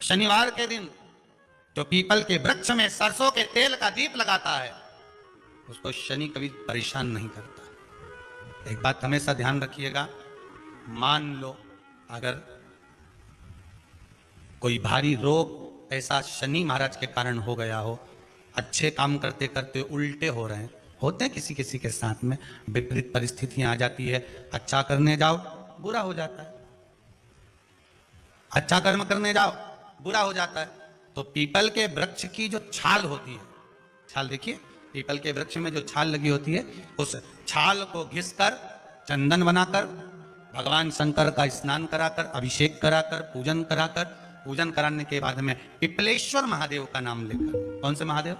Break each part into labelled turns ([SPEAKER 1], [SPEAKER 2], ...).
[SPEAKER 1] शनिवार के दिन जो पीपल के वृक्ष में सरसों के तेल का दीप लगाता है उसको शनि कभी परेशान नहीं करता। एक बात हमेशा ध्यान रखिएगा, मान लो अगर कोई भारी रोग ऐसा शनि महाराज के कारण हो गया हो, अच्छे काम करते करते उल्टे हो रहे हैं, होते हैं किसी किसी के साथ में, विपरीत परिस्थितियां आ जाती है, अच्छा करने जाओ बुरा हो जाता है, अच्छा कर्म करने जाओ बुरा हो जाता है। तो पीपल के वृक्ष की जो छाल होती है, छाल देखिए, पीपल के वृक्ष में जो छाल लगी होती है, उस छाल को घिसकर चंदन बनाकर भगवान शंकर का स्नान कराकर, अभिषेक कराकर, पूजन कराकर, पूजन कराने के बाद में पिपलेश्वर महादेव का नाम लेकर, कौन से महादेव?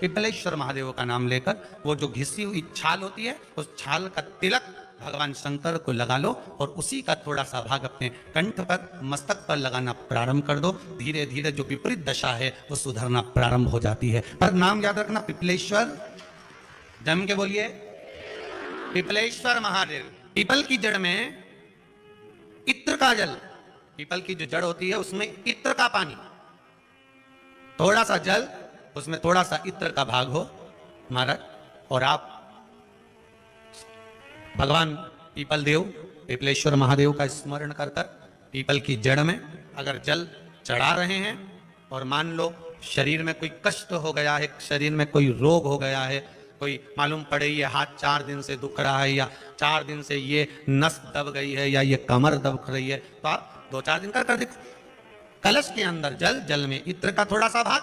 [SPEAKER 1] पिपलेश्वर महादेव का नाम लेकर वो जो घिसी हुई छाल होती है उस छाल का तिलक भगवान शंकर को लगा लो और उसी का थोड़ा सा भाग अपने कंठ पर, मस्तक पर लगाना प्रारंभ कर दो। धीरे धीरे जो विपरीत दशा है वो सुधरना प्रारंभ हो जाती है। पर नाम याद रखना, पिपलेश्वर, जम के बोलिए, पिपलेश्वर महादेव। पीपल की जड़ में इत्र का जल, पीपल की जो जड़ होती है उसमें इत्र का पानी, थोड़ा सा जल, उसमें थोड़ा सा इत्र का भाग हो महाराज, और आप भगवान पीपल देव, पिपलेश्वर महादेव का स्मरण कर कर पीपल की जड़ में अगर जल चढ़ा रहे हैं, और मान लो शरीर में कोई कष्ट हो गया है, शरीर में कोई रोग हो गया है, कोई मालूम पड़े ये हाथ 4 दिन से दुख रहा है, या 4 दिन से ये नस दब गई है, या ये कमर दब रही है, तो आप 2-4 दिन कर देखो। कलश के अंदर जल, जल में इत्र का थोड़ा सा भाग,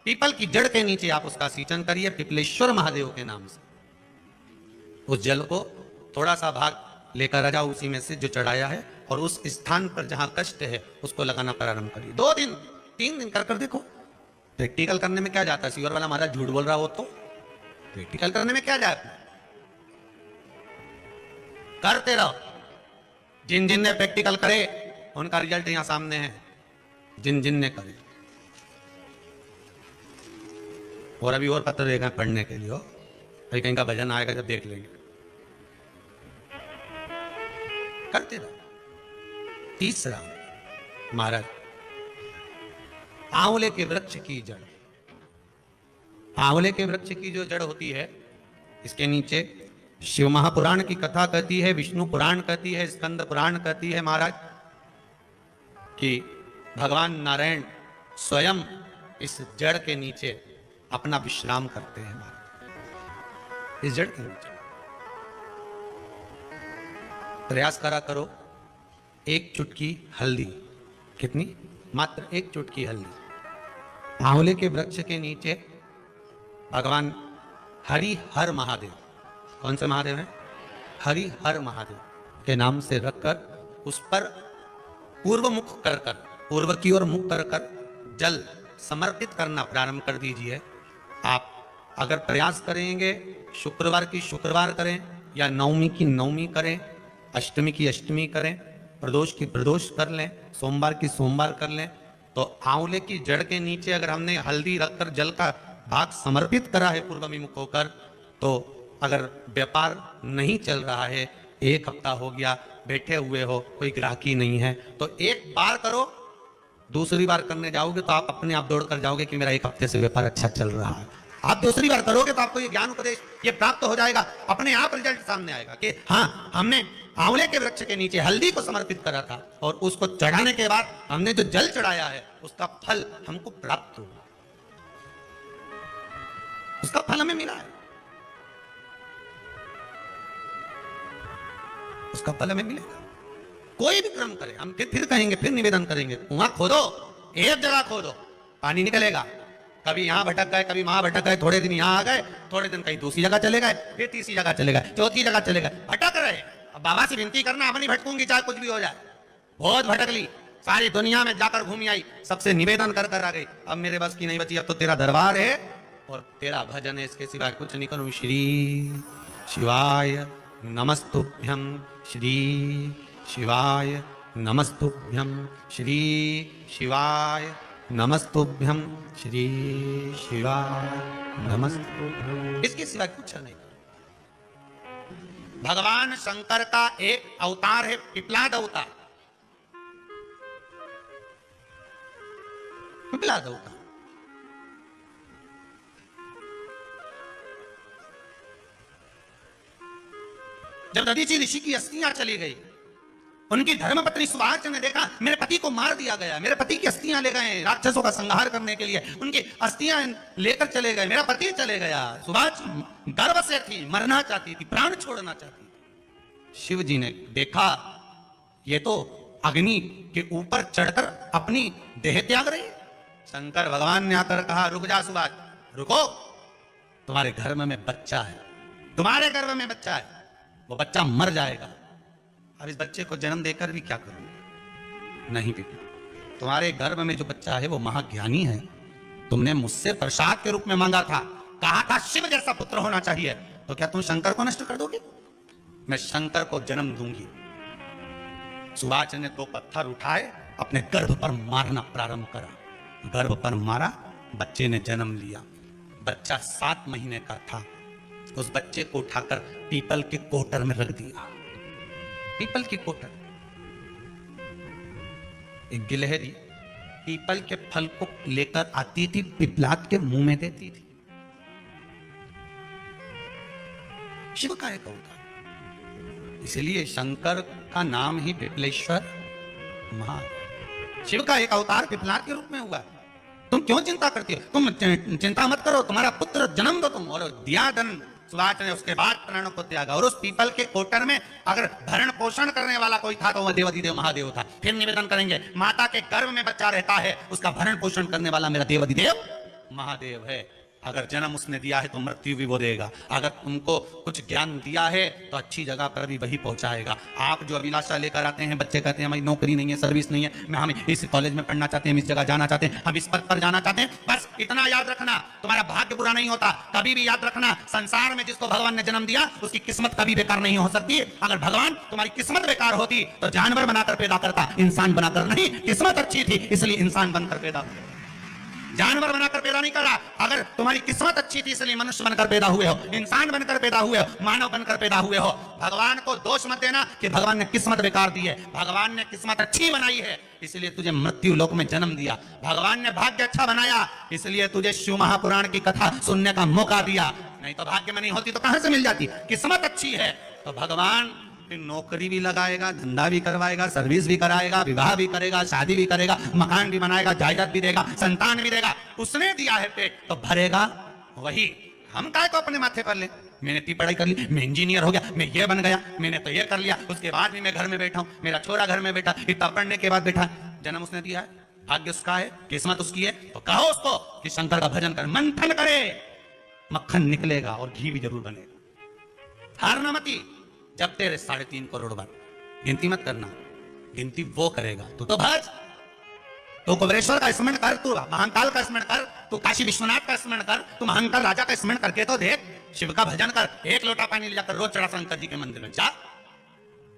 [SPEAKER 1] पीपल की जड़ के नीचे आप उसका सिंचन करिए पिपलेश्वर महादेव के नाम से। उस जल को थोड़ा सा भाग लेकर आ जाओ उसी में से जो चढ़ाया है, और उस स्थान पर जहां कष्ट है उसको लगाना प्रारंभ करिए। 2 दिन 3 दिन कर कर देखो। प्रैक्टिकल करने में क्या जाता है? सीवर वाला महाराज झूठ बोल रहा हो तो प्रैक्टिकल करने में क्या जाता है? करते रहो। जिन जिन ने प्रैक्टिकल करे उनका रिजल्ट यहां सामने है, जिन जिन ने करे। और अभी और पत्र रहेगा पढ़ने के लिए, अभी कहीं का भजन आएगा जब देख लेंगे। करते रहो। तीसरा महाराज, आंवले के वृक्ष की जड़, आंवले के वृक्ष की जो जड़ होती है, इसके नीचे शिव महापुराण की कथा कहती है, विष्णु पुराण कहती है, स्कंद पुराण कहती है महाराज कि भगवान नारायण स्वयं इस जड़ के नीचे अपना विश्राम करते हैं महाराज, इस जड़ के नीचे। प्रयास करा करो, एक चुटकी हल्दी, कितनी? मात्र एक चुटकी हल्दी, आंवले के वृक्ष के नीचे भगवान हरि हर महादेव, कौन से महादेव हैं? हरि हर महादेव के नाम से रखकर उस पर पूर्व मुख कर कर, पूर्व की ओर मुख कर कर जल समर्पित करना प्रारंभ कर दीजिए। आप अगर प्रयास करेंगे, शुक्रवार की शुक्रवार करें, या नवमी की नवमी करें, अष्टमी की अष्टमी करें, प्रदोष की प्रदोष कर लें, सोमवार की सोमवार कर लें, तो आंवले की जड़ के नीचे अगर हमने हल्दी रखकर जल का भाग समर्पित करा है पूर्वमुख होकर, तो अगर व्यापार नहीं चल रहा है, 1 हफ्ता हो गया, बैठे हुए हो, कोई ग्राहकी नहीं है, तो एक बार करो, दूसरी बार करने जाओगे तो आप अपने आप दौड़ कर जाओगे कि मेरा 1 हफ्ते से व्यापार अच्छा चल रहा है। आप दूसरी बार करोगे तो आपको ये ज्ञान उपदेश ये प्राप्त हो जाएगा, अपने आप रिजल्ट सामने आएगा कि हाँ, हमने आंवले के वृक्ष के नीचे हल्दी को समर्पित करा था, और उसको चढ़ाने के बाद हमने जो जल चढ़ाया है उसका फल हमको प्राप्त हुआ, उसका फल हमें मिला है, उसका फल हमें मिलेगा। कोई भी क्रम करे, हम फिर कहेंगे, फिर निवेदन करेंगे, कुआं खोदो, एक जगह खोदो, पानी निकलेगा। कभी यहां भटक गए, कभी वहां भटक गए, थोड़े दिन यहां आ गए, थोड़े दिन कहीं दूसरी जगह चले गए, फिर तीसरी जगह चले गए, चौथी जगह चले गए, भटक रहे। अब बाबा से विनती करना, अब नहीं भटकूंगी चाहे कुछ भी हो जाए, बहुत भटक ली, सारी दुनिया में जाकर घूमी आई, सबसे निवेदन कर कर आ गई, अब मेरे बस की नहीं बची, अब तो तेरा दरबार है और तेरा भजन है, इसके सिवा कुछ नहीं करूं। श्री शिवाय नमस्तुभ्यं, श्री शिवाय नमस्तुभ्यं, श्री शिवाय नमस्तुभ्यं, श्री शिवाय नमस्तुभ्यं, इसके सिवा कुछ नहीं। भगवान शंकर का एक अवतार है पिपलाद अवतार। पिपला देवता। जब दधीचि ऋषि की अस्थियां चली गई, उनकी धर्मपत्नी सुभाष ने देखा मेरे पति को मार दिया गया, मेरे पति की अस्थियां ले गए राक्षसों का संहार करने के लिए, उनकी अस्थियां लेकर चले गए, मेरा पति चले गया। सुभाष गर्व से थी, मरना चाहती थी, प्राण छोड़ना चाहती थी। शिव जी ने देखा ये तो अग्नि के ऊपर चढ़कर अपनी देह त्याग रही है। शंकर भगवान ने आकर कहा रुक जा सुभाष, रुको, तुम्हारे गर्भ में बच्चा है, तुम्हारे गर्भ में बच्चा है, वो बच्चा मर जाएगा। अब इस बच्चे को जन्म देकर भी क्या करूंगा? नहीं बेटी, तुम्हारे गर्भ में जो बच्चा है वो महाज्ञानी है, तुमने मुझसे प्रसाद के रूप में मांगा था, कहा था शिव जैसा पुत्र होना चाहिए, तो क्या तुम शंकर को नष्ट कर दोगे? मैं शंकर को जन्म दूंगी। सुभाष ने 2 पत्थर उठाए, अपने गर्भ पर मारना प्रारंभ करा, गर्भ पर मारा, बच्चे ने जन्म लिया। बच्चा 7 महीने का था। उस बच्चे को उठाकर पीपल के कोटर में रख दिया। पीपल की कोटर, एक गिलहरी पीपल के फल को लेकर आती थी, पिपलाद के मुंह में देती थी। शिव का एक अवतार, इसलिए शंकर का नाम ही पिपलेश्वर महादेव। शिव का एक अवतार पिपलाद के रूप में हुआ। तुम क्यों चिंता करती हो? तुम चिंता मत करो, तुम्हारा पुत्र जन्म दो तुम। और दिया धन सुभाष ने उसके बाद प्राणों को त्यागा। और उस पीपल के कोटर में अगर भरण पोषण करने वाला कोई था तो वह देवाधिदेव महादेव था। फिर निवेदन करेंगे, माता के गर्भ में बच्चा रहता है, उसका भरण पोषण करने वाला मेरा देवाधिदेव महादेव है। अगर जन्म उसने दिया है तो मृत्यु भी वो देगा। अगर तुमको कुछ ज्ञान दिया है तो अच्छी जगह पर भी वही पहुंचाएगा। आप जो अभिलाषा लेकर आते हैं, बच्चे कहते हैं हमारी नौकरी नहीं है, सर्विस नहीं है, मैं हम इस कॉलेज में पढ़ना चाहते हैं, इस जगह जाना चाहते हैं, हम इस पद पर जाना चाहते हैं, बस इतना याद रखना, तुम्हारा भाग्य बुरा नहीं होता। कभी भी याद रखना, संसार में जिसको भगवान ने जन्म दिया उसकी किस्मत कभी बेकार नहीं हो सकती। अगर भगवान तुम्हारी किस्मत बेकार होती तो जानवर बनाकर पैदा करता, इंसान बनाकर नहीं। किस्मत अच्छी थी इसलिए इंसान बनकर पैदा, जानवर बनाकर पैदा नहीं करा। अगर तुम्हारी किस्मत अच्छी थी इसलिए मनुष्य बनकर पैदा हुए हो, इंसान बनकर पैदा हुए हो, मानव बनकर पैदा हुए हो। भगवान को दोष मत देना कि भगवान ने किस्मत बेकार दी है। भगवान ने किस्मत अच्छी बनाई है इसलिए तुझे मृत्यु लोक में जन्म दिया। भगवान ने भाग्य अच्छा बनाया इसलिए तुझे शिव महापुराण की कथा सुनने का मौका दिया। नहीं तो भाग्य में नहीं होती तो कहां से मिल जाती? किस्मत अच्छी है तो भगवान नौकरी भी लगाएगा, धंधा भी करवाएगा, सर्विस भी कराएगा, विवाह भी करेगा, शादी भी करेगा, मकान भी बनाएगा, जायदाद भी देगा, संतान भी देगा। उसने दिया है पेट तो भरेगा वही। हम काय को अपने माथे पर ले? मैंने इतनी पढ़ाई कर ली, मैं इंजीनियर हो गया, मैं ये बन गया, मैंने तो ये कर लिया, उसके बाद भी मैं घर में बैठा हूं, मेरा छोरा घर में बैठा, इतना पढ़ने के बाद बैठा। जन्म उसने दिया है, भाग्य उसका है, किस्मत उसकी है, तो कहो उसको कि शंकर का भजन कर, मंथन करे, मक्खन निकलेगा और घी भी जरूर बनेगा। हारना मती। जब तेरे 3.5 करोड़ बार गिनती मत करना, गिनती वो करेगा। तू तो भज, तू कुबेरेश्वर का स्मरण कर, तू महाकाल का स्मरण कर, तू काशी विश्वनाथ का स्मरण कर, तू महाकाल राजा का स्मरण करके तो देख। शिव का भजन कर, 1 लोटा पानी ले जाकर रोज चढ़ा शंकर जी के मंदिर में जा।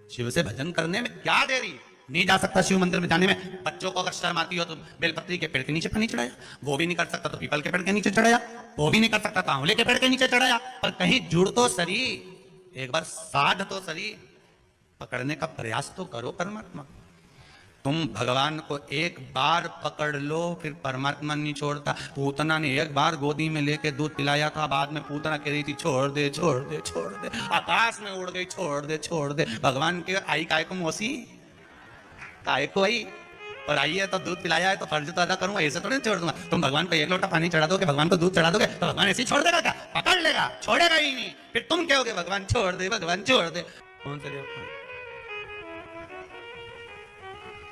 [SPEAKER 1] शिव से भजन करने में क्या देरी? नहीं जा सकता शिव मंदिर में जाने में? बच्चों को अगर शर्म आती हो तो बेलपत्री के पेड़ के नीचे पानी चढ़ाया, वो भी नहीं कर सकता तो पीपल के पेड़ के नीचे चढ़ाया, वो भी नहीं कर सकता तो आंवले के पेड़ के नीचे चढ़ाया। पर कहीं जुड़ तो सरी, एक बार साध तो सही, पकड़ने का प्रयास तो करो परमात्मा। तुम भगवान को एक बार पकड़ लो फिर परमात्मा नहीं छोड़ता। पूतना ने एक बार गोदी में लेके दूध पिलाया था, बाद में पूतना कह रही थी छोड़ दे छोड़ दे छोड़ दे, आकाश में उड़ गई, छोड़ दे छोड़ दे। भगवान के आई काय को मौसी, काय को आई और आई है तो दूध पिलाया है तो फर्ज तो अदा करूंगा, ऐसे थोड़ी छोड़ दूंगा। तुम भगवान को 1 लोटा पानी चढ़ा दोगे, भगवान को दूध चढ़ा दोगे तो भगवान ऐसे ही छोड़ देगा क्या? पकड़ लेगा, छोड़ेगा ही नहीं। फिर तुम कहोगे भगवान छोड़ दे, भगवान छोड़ दे। कौन से देव?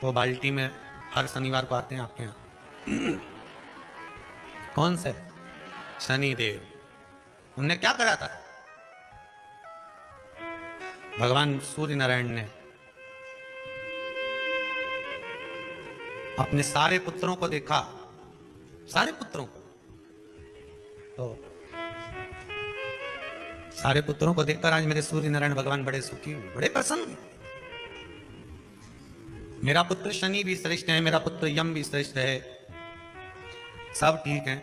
[SPEAKER 1] वो बाल्टी में हर शनिवार को आते हैं आपके यहाँ। कौन से? शनि देव। उनने क्या करा था? भगवान सूर्य नारायण ने अपने सारे पुत्रों को देखा, सारे पुत्रों को, तो सारे पुत्रों को देखकर आज मेरे सूर्य नारायण भगवान बड़े सुखी हुए, बड़े प्रसन्न। मेरा पुत्र शनि भी श्रेष्ठ है, मेरा पुत्र यम भी श्रेष्ठ है, सब ठीक है।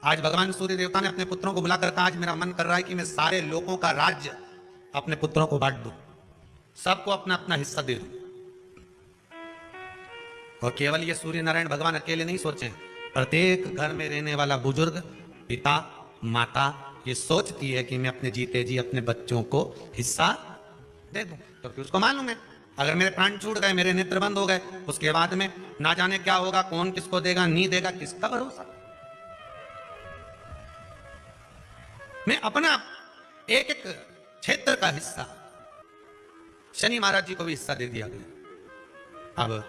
[SPEAKER 1] आज भगवान सूर्य देवता ने अपने पुत्रों को बुलाकर कहा आज मेरा मन कर रहा है कि मैं सारे लोगों का राज्य अपने पुत्रों को बांट दूं, सबको अपना अपना हिस्सा दे दूं। और केवल ये सूर्य नारायण भगवान अकेले नहीं सोचे, प्रत्येक घर में रहने वाला बुजुर्ग, पिता माता ये सोचती है कि मैं अपने जीते जी अपने बच्चों को हिस्सा दे दूं, क्योंकि उसको मालूम है अगर मेरे प्राण छूट गए, मेरे नेत्र बंद हो गए, उसके बाद में ना जाने क्या होगा, कौन किसको देगा नहीं देगा, किसका भरोसा। मैं अपना एक एक क्षेत्र का हिस्सा शनि महाराज जी को भी हिस्सा दे दिया गया। अब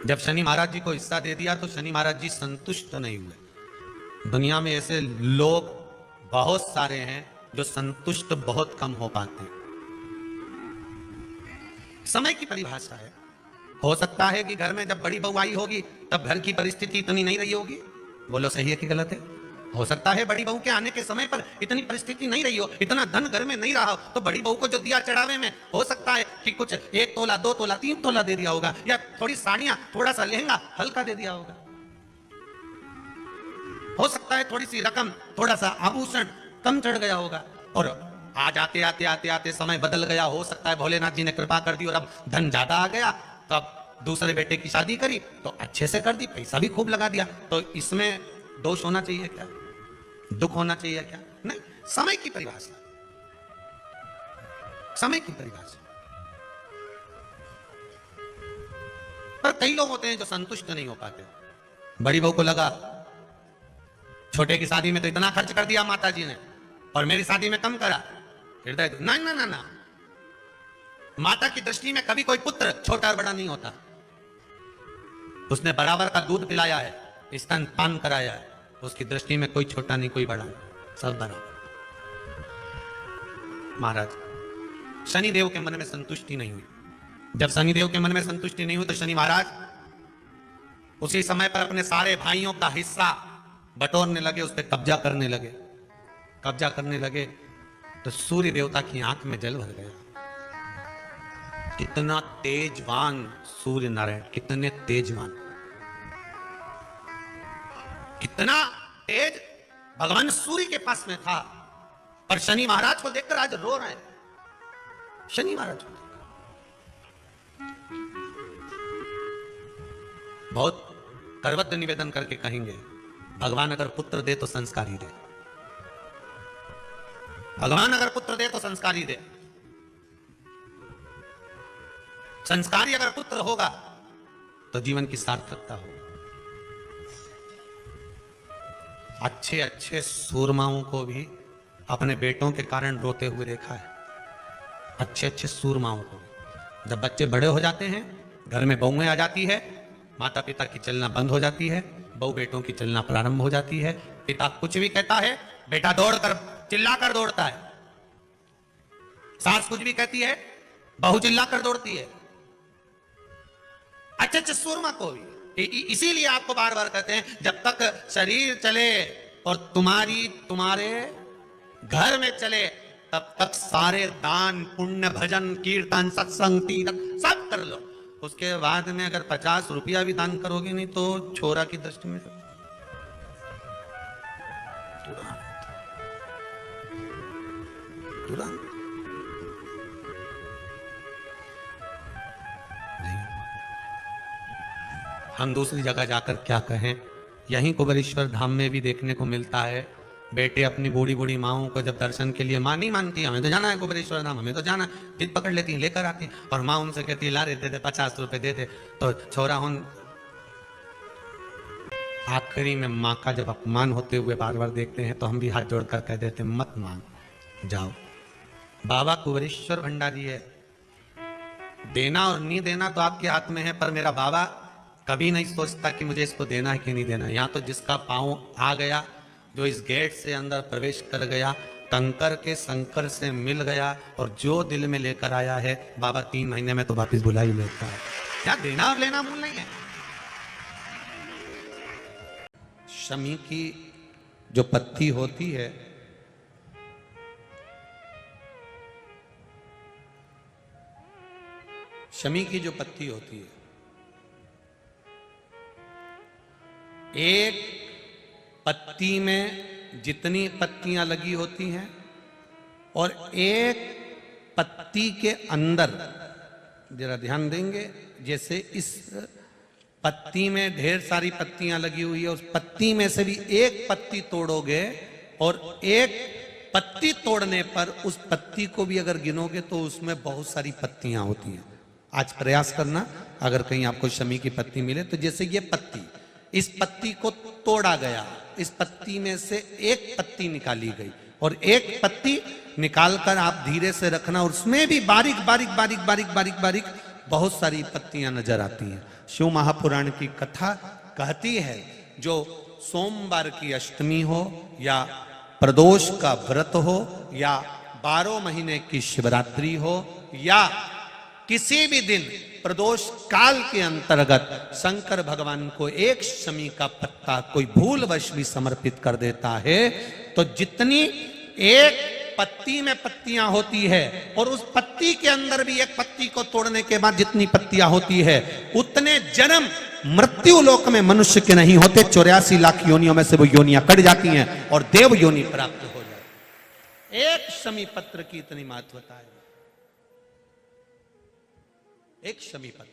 [SPEAKER 1] जब शनि महाराज जी को हिस्सा दे दिया तो शनि महाराज जी संतुष्ट नहीं हुए। दुनिया में ऐसे लोग बहुत सारे हैं जो संतुष्ट बहुत कम हो पाते हैं। समय की परिभाषा है। हो सकता है कि घर में जब बड़ी बहू आई होगी तब घर की परिस्थिति इतनी नहीं रही होगी, बोलो सही है कि गलत है? हो सकता है बड़ी बहू के आने के समय पर इतनी परिस्थिति नहीं रही हो, इतना धन घर में नहीं रहा हो, तो बड़ी बहू को जो दिया चढ़ावे में हो सकता है कि कुछ 1 तोला 2 तोला 3 तोला दे दिया होगा, या थोड़ी साड़ियां, थोड़ा सा लहंगा हल्का दे दिया होगा। हो सकता है थोड़ी सी रकम, थोड़ा सा आभूषण कम चढ़ गया होगा। और आज आते आते आते आते समय बदल गया। हो सकता है भोलेनाथ जी ने कृपा कर दी और अब धन ज्यादा आ गया, तो अब दूसरे बेटे की शादी करी तो अच्छे से कर दी, पैसा भी खूब लगा दिया। तो इसमें दोष होना चाहिए क्या? दुख होना चाहिए क्या? नहीं। समय की परिभाषा, समय की परिभाषा। पर कई लोग होते हैं जो संतुष्ट नहीं हो पाते। बड़ी बहू को लगा छोटे की शादी में तो इतना खर्च कर दिया माता जी ने और मेरी शादी में कम करा, हृदय ना ना ना ना। माता की दृष्टि में कभी कोई पुत्र छोटा और बड़ा नहीं होता। उसने बराबर का दूध पिलाया है, स्तनपान कराया है, उसकी दृष्टि में कोई छोटा नहीं कोई बड़ा नहीं, सब बराबर। महाराज शनिदेव के मन में संतुष्टि नहीं हुई। जब शनिदेव के मन में संतुष्टि नहीं हुई तो शनि महाराज उसी समय पर अपने सारे भाइयों का हिस्सा बटोरने लगे, उस पर कब्जा करने लगे। कब्जा करने लगे तो सूर्य देवता की आंख में जल भर गया। कितना तेजवान सूर्य नारायण, कितने तेजवान, कितना तेज भगवान सूर्य के पास में था। और शनि महाराज को देखकर आज रो रहे हैं। शनि महाराज को बहुत करबद्ध निवेदन करके कहेंगे, भगवान अगर पुत्र दे तो संस्कारी दे। भगवान अगर पुत्र दे तो संस्कारी दे। संस्कारी अगर पुत्र होगा तो जीवन की सार्थकता होगी। अच्छे अच्छे सूरमाओं को भी अपने बेटों के कारण रोते हुए देखा है। अच्छे अच्छे सूरमाओं को भी। जब बच्चे बड़े हो जाते हैं, घर में बहुएं आ जाती है, माता पिता की चलना बंद हो जाती है, बहू बेटों की चलना प्रारंभ हो जाती है। पिता कुछ भी कहता है, बेटा दौड़कर चिल्लाकर दौड़ता है। सास कुछ भी कहती है, बहू चिल्लाकर दौड़ती है। अच्छे अच्छे सूरमा को भी। इसीलिए आपको बार बार कहते हैं, जब तक शरीर चले और तुम्हारे घर में चले, तब तक सारे दान पुण्य भजन कीर्तन सत्संग तीर्थ सब कर लो। उसके बाद में अगर 50 रुपया भी दान करोगे नहीं तो छोरा की दृष्टि में तुरंत हम दूसरी जगह जाकर क्या कहें। यहीं कुबेरेश्वर धाम में भी देखने को मिलता है, बेटे अपनी बूढ़ी बूढ़ी माओं को जब दर्शन के लिए, माँ नहीं मानती, हमें तो जाना है कुबेरेश्वर धाम, हमें तो जाना, जिद पकड़ लेती हैं, लेकर आती हैं। और माँ उनसे कहती है, ला रे दे दे 50 रुपए दे दे। तो छोरा उन आखिरी में माँ का जब अपमान होते हुए बार बार देखते हैं तो हम भी हाथ जोड़कर कह देते, मत मांग, जाओ। बाबा कुबेरेश्वर भंडारी है, देना और नहीं देना तो आपके हाथ में है, पर मेरा बाबा कभी नहीं सोचता कि मुझे इसको देना है कि नहीं देना। यहाँ तो जिसका पांव आ गया, जो इस गेट से अंदर प्रवेश कर गया, कंकर के संकर से मिल गया, और जो दिल में लेकर आया है बाबा 3 महीने में तो वापिस बुला ही लेता है। क्या देना और लेना मूल नहीं है। शमी की जो पत्ती होती है, शमी की जो पत्ती होती है, एक पत्ती में जितनी पत्तियां लगी होती हैं और एक पत्ती के अंदर, जरा ध्यान देंगे, जैसे इस पत्ती में ढेर सारी पत्तियां लगी हुई है, उस पत्ती में से भी एक पत्ती तोड़ोगे और एक पत्ती तोड़ने पर उस पत्ती को भी अगर गिनोगे तो उसमें बहुत सारी पत्तियां होती हैं। आज प्रयास करना, अगर कहीं आपको शमी की पत्ती मिले तो जैसे ये पत्ती, इस पत्ती को तोड़ा गया, इस पत्ती में से एक पत्ती निकाली गई और एक पत्ती निकालकर आप धीरे से रखना, और उसमें भी बारीक बारीक बारीक बारीक बारीक बारीक बहुत सारी पत्तियां नजर आती हैं। शिव महापुराण की कथा कहती है, जो सोमवार की अष्टमी हो या प्रदोष का व्रत हो या 12 महीने की शिवरात्रि हो या किसी भी दिन प्रदोष काल के अंतर्गत शंकर भगवान को एक शमी का पत्ता कोई भूलवश भी समर्पित कर देता है, तो जितनी एक पत्ती में पत्तियां होती है और उस पत्ती के अंदर भी एक पत्ती को तोड़ने के बाद जितनी पत्तियां होती है, उतने जन्म मृत्यु लोक में मनुष्य के नहीं होते। 84 लाख योनियों में से वो योनियां कट जाती हैं और देव योनि प्राप्त हो जाती है। एक शमी पत्र की इतनी महत्वता है, एक शमी पत्र।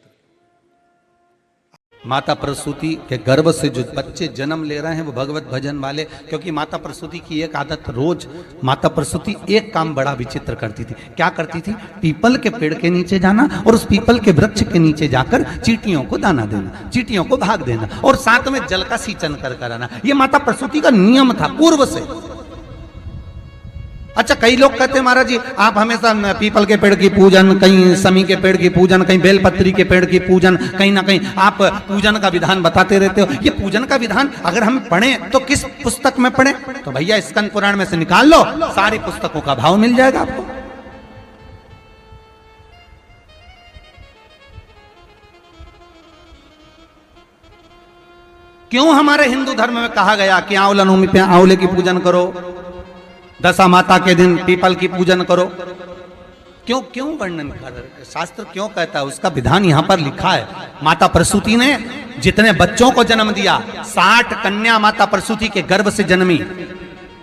[SPEAKER 2] माता प्रसूति के गर्भ से जो बच्चे जन्म ले रहे हैं वो भगवत भजन वाले, क्योंकि माता प्रसूति की एक आदत, रोज माता प्रसूति एक काम बड़ा विचित्र करती थी। क्या करती थी? पीपल के पेड़ के नीचे जाना और उस पीपल के वृक्ष के नीचे जाकर चींटियों को दाना देना, चींटियों को भाग देना और साथ में जल का सींचन कर कराना। ये माता प्रसूति का नियम था पूर्व से। अच्छा, कई लोग कहते हैं महाराज जी आप हमेशा पीपल के पेड़ की पूजन, कहीं समी के पेड़ की पूजन, कहीं बेलपत्री के पेड़ की पूजन, कहीं ना कहीं आप पूजन का विधान बताते रहते हो। ये पूजन का विधान अगर हम पढ़ें तो किस पुस्तक में पढ़ें? तो भैया स्कंद पुराण में से निकाल लो, सारी पुस्तकों का भाव मिल जाएगा आपको। क्यों हमारे हिंदू धर्म में कहा गया कि आंवला नवमी पे आंवले की पूजन करो, दशा माता के दिन पीपल की पूजन करो? क्यों क्यों वर्णन कर, शास्त्र क्यों कहता है? उसका विधान यहां पर लिखा है। माता प्रसूति ने जितने बच्चों को जन्म दिया, 60 कन्या माता प्रसूति के गर्भ से जन्मी,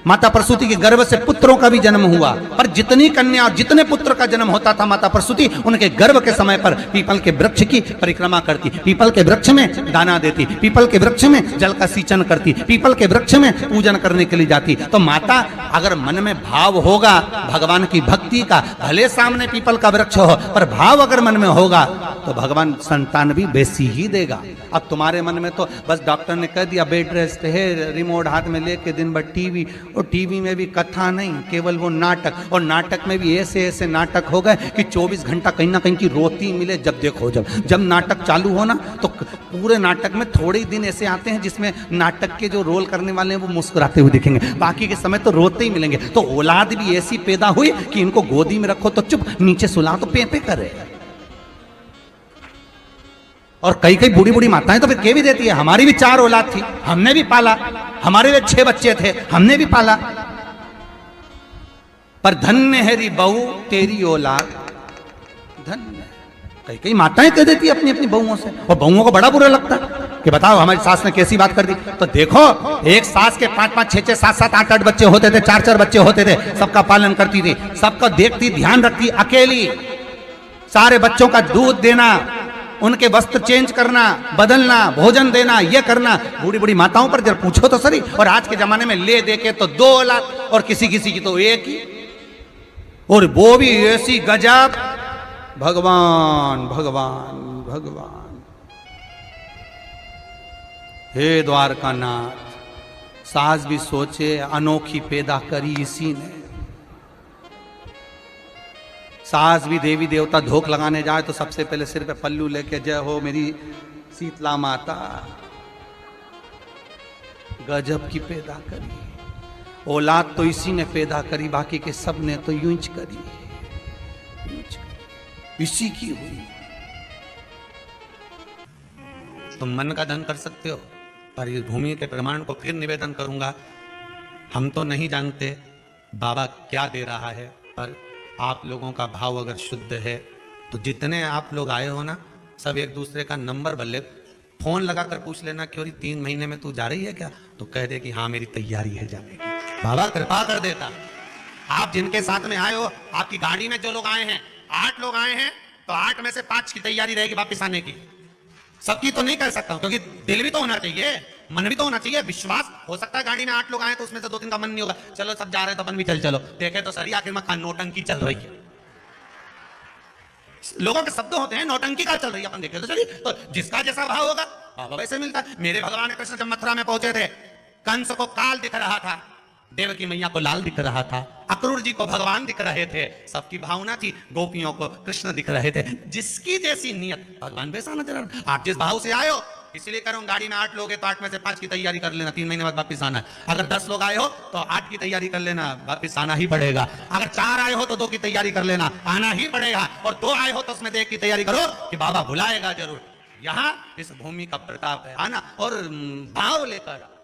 [SPEAKER 2] माता प्रसूति के गर्भ से पुत्रों का भी जन्म हुआ, पर जितनी कन्या और जितने पुत्र का जन्म होता था माता प्रसूति उनके गर्भ के समय पर पीपल के वृक्ष की परिक्रमा करती, पीपल के वृक्ष में दाना देती, पीपल के वृक्ष में जल का सींचन करती, पीपल के वृक्ष में पूजन करने के लिए जाती। तो माता अगर मन में भाव होगा भगवान की भक्ति का, भले सामने पीपल का वृक्ष हो पर भाव अगर मन में होगा तो भगवान संतान भी बेसी ही देगा। अब तुम्हारे मन में तो बस डॉक्टर ने कह दिया बेड रेस्ट है, रिमोट हाथ में लेके दिन भर टीवी, और टीवी में भी कथा नहीं, केवल वो नाटक, और नाटक में भी ऐसे ऐसे नाटक हो गए कि 24 घंटा कहीं ना कहीं की रोती मिले। जब देखो जब नाटक चालू हो ना तो पूरे नाटक में थोड़े ही दिन ऐसे आते हैं जिसमें नाटक के जो रोल करने वाले हैं वो मुस्कुराते हुए दिखेंगे, बाकी के समय तो रोते ही मिलेंगे। तो औलाद भी ऐसी पैदा हुई कि इनको गोदी में रखो तो चुप, नीचे सुला तो पे करे। और कई कई बूढ़ी बूढ़ी माताएं तो फिर कह भी देती है हमारी भी 4 औलाद थी, हमने भी पाला, हमारे भी 6 बच्चे थे, हमने भी पाला, पर धन्य है री बहू तेरी औलाद धन्य। कई कई माताएं कह देती है अपनी अपनी बहुओं से, और बहुओं को बड़ा बुरा लगता है कि बताओ हमारी सास ने कैसी बात कर दी। तो देखो एक सास के 5-5, 6-6, 7-7, 8-8 बच्चे होते थे, 4-4 बच्चे होते थे, सबका पालन करती थी, सबका देखती, ध्यान रखती, अकेली, सारे बच्चों का दूध देना, उनके वस्त्र चेंज करना, बदलना, भोजन देना, ये करना। बूढ़ी बूढ़ी माताओं पर जब पूछो तो सही। और आज के जमाने में ले दे के तो 2 औलाद और किसी किसी की तो 1 ही, और वो भी ऐसी गजब। भगवान भगवान भगवान, हे द्वारकानाथ, सास भी सोचे अनोखी पैदा करी इसी ने। सास भी देवी देवता धोख लगाने जाए तो सबसे पहले सिर पे पल्लू लेके जय हो मेरी शीतला माता, गजब की पैदा करी। औलाद तो इसी ने पैदा करी, बाकी के सब ने तो यूं ही करी, इसी की हुई।
[SPEAKER 1] तुम मन का धन कर सकते हो, पर इस भूमि के प्रमाण को फिर निवेदन करूंगा, हम तो नहीं जानते बाबा क्या दे रहा है, पर आप लोगों का भाव अगर शुद्ध है तो जितने आप लोग आए हो ना, सब एक दूसरे का नंबर भले फोन लगाकर पूछ लेना कि 3 महीने में तू जा रही है क्या, तो कह दे कि हाँ मेरी तैयारी है जाने की। बाबा कृपा कर देता। आप जिनके साथ में आए हो, आपकी गाड़ी में जो लोग आए हैं, 8 लोग आए हैं, तो 8 में से 5 की तैयारी रहेगी वापिस आने की। सबकी तो नहीं कर सकता हूं, क्योंकि दिल भी तो होना चाहिए, मन भी तो होना चाहिए, विश्वास। हो सकता है गाड़ी में 8 लोग आए तो उसमें से 2-3 का मन नहीं होगा, चलो सब जा रहे हैं तो अपन भी चलो। देखे तो सर आखिर में नोटंकी चल रही है, लोगों के शब्द होते हैं, नौटंकी का चल रही है, अपन देखे तो चलिए। तो जिसका जैसा भाव होगा वैसे मिलता है। मेरे भगवान कृष्ण जब मथुरा में पहुंचे थे, कंस को काल दिख रहा था, देवकी मैया को लाल दिख रहा था, अक्रूर जी को भगवान दिख रहे थे, सबकी भावना थी, गोपियों को कृष्ण दिख रहे थे। जिसकी जैसी नियत भगवान वैसा नजर आ रहा। आप जिस भाव से आए हो, इसलिए कह रहा हूं गाड़ी में 8 लोग हैं तो 8 में से 5 की तैयारी कर लेना, 3 महीने बाद वापिस आना है। अगर 10 लोग आए हो तो 8 की तैयारी कर लेना, वापिस आना ही पड़ेगा। अगर 4 आए हो तो 2 की तैयारी कर लेना, आना ही पड़ेगा। और 2 आए हो तो उसमें 1 की तैयारी करो कि बाबा बुलाएगा जरूर। यहां इस भूमि का प्रताप है, आना और भाव लेकर